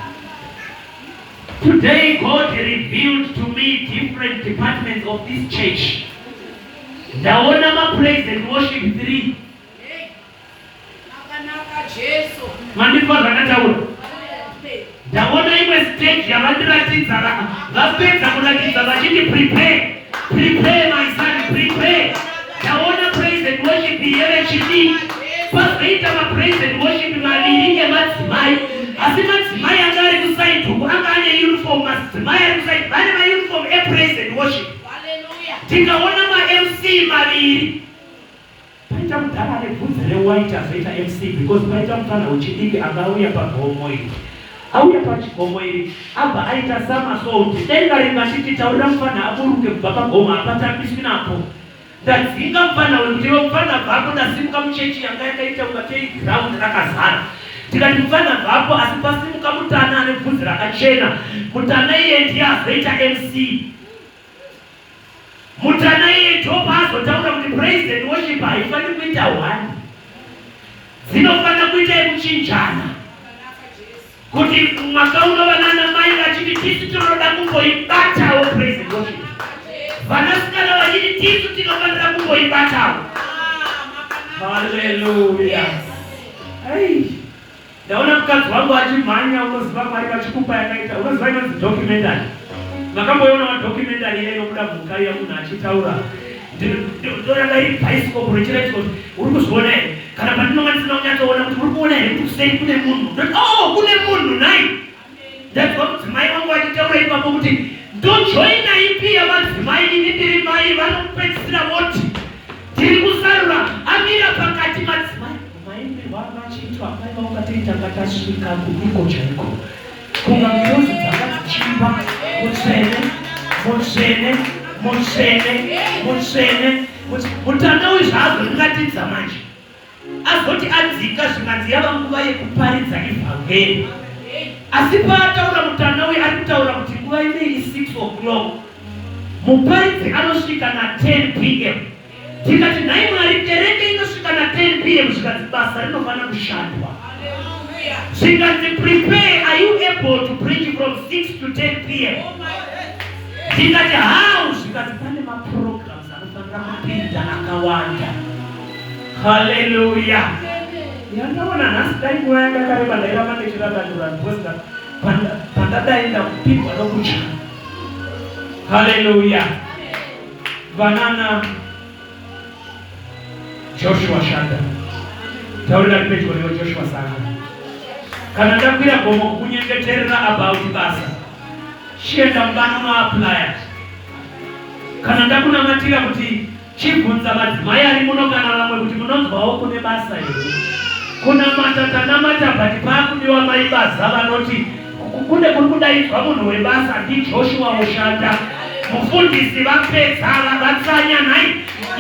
Today God revealed to me different departments of this church. Ndaona ma praise and worship 3. Mandipo zvakataura. Ndaona imwe stage yavandiratidza vapedza kuratidza vachiti prepare my son, prepare. Ndaona praise and worship yerechidi. Pazoita ma praise and worship maviri emadzimai. Asi madzimai anga ari kuside uku anga ane uniform, madzimai ari kuside vane ma uniform praise and worship. Tikaona ma MC maviri. Paita mudhara nebvudzi rewhite azoita MC because paita mufana uchidiki angauya pagomo iri. Auya pachigomo iri abva aita samasoundi denga ringachiti taurira mufana aburuke kubva pagomo hapatambiswi napo. Ndadzinga mufana wekuti mufana bvapo ndasimuka muchechi yanga yakaita ungatei ground rakazara. Tikati mufana bvapo asi pasimuka mutana ane bvudzi rakachena. Mutana iye ndiye azoita MC. Mutana iye ndopa azotaura kuti praise and worship haifaniri kuita one. Dzinofana kuita yekuchinjana. Kuti mwaka unovana namai vachiti tisu tinoda kumboibatawo praise and worship. Vanasikana vachiti tisu tinofanira kumboibatawo. Hallelujah. Hey. Ndaona mukadzi wangu achimhanya unoziva Mwari vachikupa yakaita. Unoziva inonzi documentary. Makamboona madocumentary inobuda mhuka iya munhu achitaura. Ndoranga iri bicycle rechiraiti kuti uri kuzviona here kana pandinonga ndisina kunyatsoona kuti uri kuona here kusei kune munhu. Kune munhu nai. Ndadzwa mudzimai wangu achitaura ipapo kuti ndojoina ipi yamadzimai ini ndiri mai vanopedzisira voti tiri kusarura amira pakati madzimai. Maimbirwa vachiitwa mai vakati tanga tasvika kuiko chaiko. Kunga mirozi dzanga dzichimba mutsvene. Mutana uyu zvaazongatidza manje. Azoti adzika zvinganzi yava nguva yekuparidza evhangeri. Asi paataura mutana uyu ari kutaura kuti nguva inei 6 o'clock. Muparidzi anosvika na 10 p.m. Tikati nhai Mwari kereke inosvika na 10 p.m. zvikanzi basa rinofana kushandwa. Zvikanzi prepare, are you able to preach from 6 to 10 p.m.? Tikati how? Zvikanzi pane maprograms anofanira kupinda akawanda. Hallelujah. Yandaona nhasi dai nguva yakakareba ndairamba ndichiratanura because pandadai ndakupindwa nokutya. Hallelujah. Banana Joshua Shanda. Taurira pedyo leo Joshua sana. Kana ndakwira gomo kunyengeterera about basa. Chienda mbano no apply. Kana ndakunamatira kuti chibvunza madzimai ari muno kana vamwe kuti munonzwawo kune basa here. Kuna matatana matapati pakudiwa mai basa vanoti kune kuri kudaidzwa munhu webasa ndiJoshua Mushanda. Mufundisi vapedza vatsanya nhai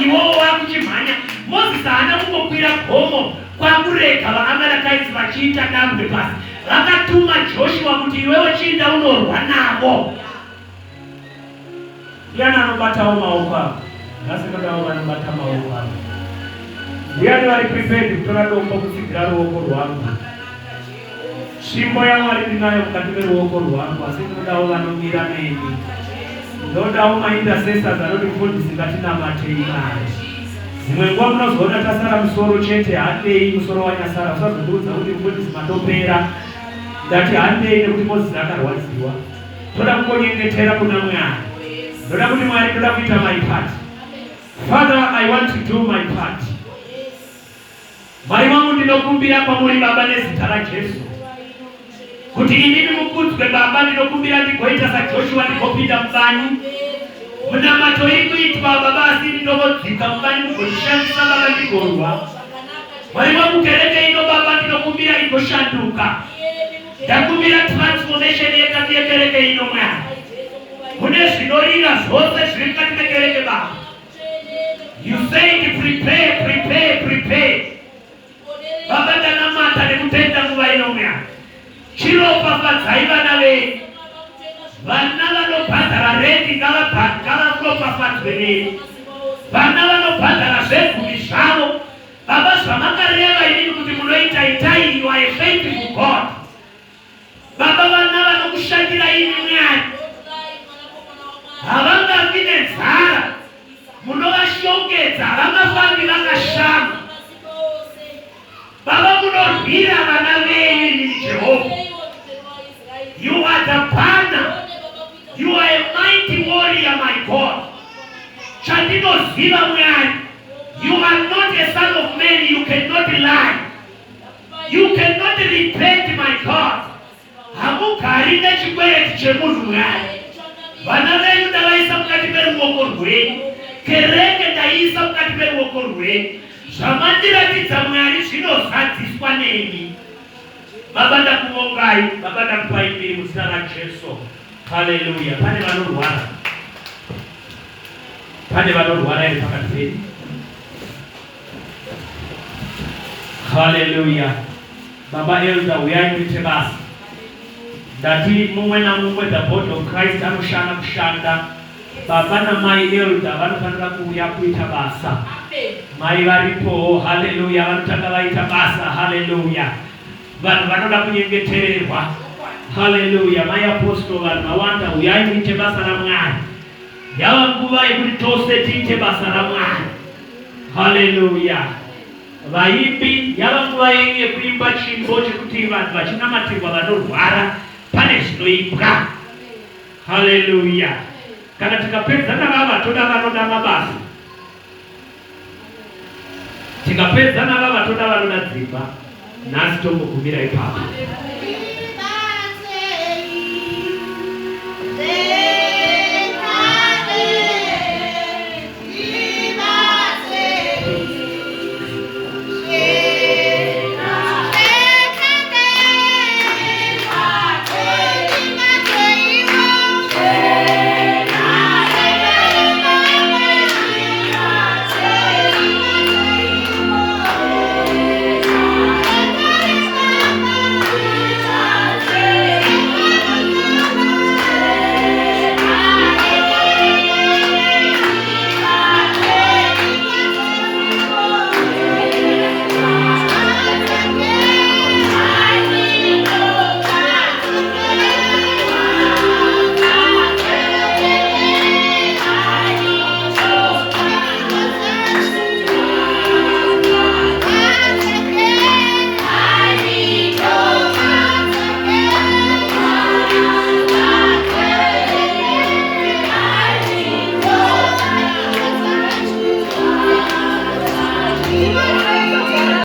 iwowo vakuchimhanya. Mozisi haana kungokwira gomo kwakurega vaAmarakaiti vachiita dambe pasi. vakatuma Joshua kuti iwewe chinda unorwa navo. Ndiani anobatawo maoko avo? Ngasingodawo vanobata maoko avo. Ndiani vari prepared kutora dombo kutsigira ruoko rwangu? Svimbo yaMwari ndinayo mukati meruoko rwangu, asi ndinodawo vanomira neni. Ndodawo maintercessors anondifundisa ngatinamateyi Mwari. Dzimwe nguva munozoona tasara musoro chete, handei musoro wanyasara. Usazokuudza kuti mufundisi matopera. Ndati handei nekuti Mozisi akarwadziwa. Toda kungonyengetera kuna Mwari. Ndoda kuti Mwari, ndoda kuita my part. Father, I want to do my part. Mwari wangu ndinokumbira kwamuri Baba nezita raJesu, kuti inini mukudzwe Baba. Ndinokumbira ndigoita saJoshua, ndigopinda mubani. Munamato iri kuitwa Baba, asi ndinogodzika mubani mugoishandisa Baba, ndigorwa. Mwari wangu, kereke ino Baba ndinokumbira igoshanduka. Ndakumbira transformation yekereke ino Mwari. Kune zvinorira zvose zviri mukati mekereke Baba. You said prepare, prepare, prepare. Baba, ndanamata nekutenda nguva ino Mwari. Chiropafadzai vana venyu. Vana vanobhadhara renti ngavaropafadzwe nemi. Vana vanobhadhara zvegumi zvavo. Baba, zvamakareva inini kuti munoita itai, you are a faithful God. Baba, vana vanokushandira ini Mwari havangafi nenzara. Munovashongedza, havangafambi vakashama. Baba, munorwira vana venyu inini Jehovha. You are the banner. You are a mighty warrior, my God. Chandinoziva Mwari, you are not a son of man. You cannot lie. You cannot repent, my God. Hamugari nechikwereti chemunhu Mwari. Vana venyu ndavaisa mukati meruoko rwenyu. Kereke ndaisa mukati meruoko rwenyu. Zvamandiratidza Mwari zvinozadziswa nemi. Baba, ndakuvongai. Baba, ndakupai mbiri muzita raJesu. Haleluya. Pane vanorwara. Pane vanorwara iri pakati penyu. Haleluya. Baba Elder, uyai muite basa. Ndati mumwe namumwe the body of Christ anoshanda kushanda. Baba namai Elder vanofanira kuuya kuita basa. Mai varipo. Haleluya. Vanotanga vaita basa. Haleluya. Vanhu vanoda kunyengetererwa. Haleluya. Mai Apostle, vanhu vawanda, uyai muite basa raMwari. Yava nguva yekuti tose tiite basa raMwari. Haleluya. Vaimbi, yava nguva yenyu yekuimba chimbo chekuti vanhu vachinamatirwa vanorwara pane zvinoimbwa. Haleluya. Kana tikapedzana vava toda vanoda mabasa. Tikapedzana vava toda vanoda dzimba. Nhasi tombogumira ipapo.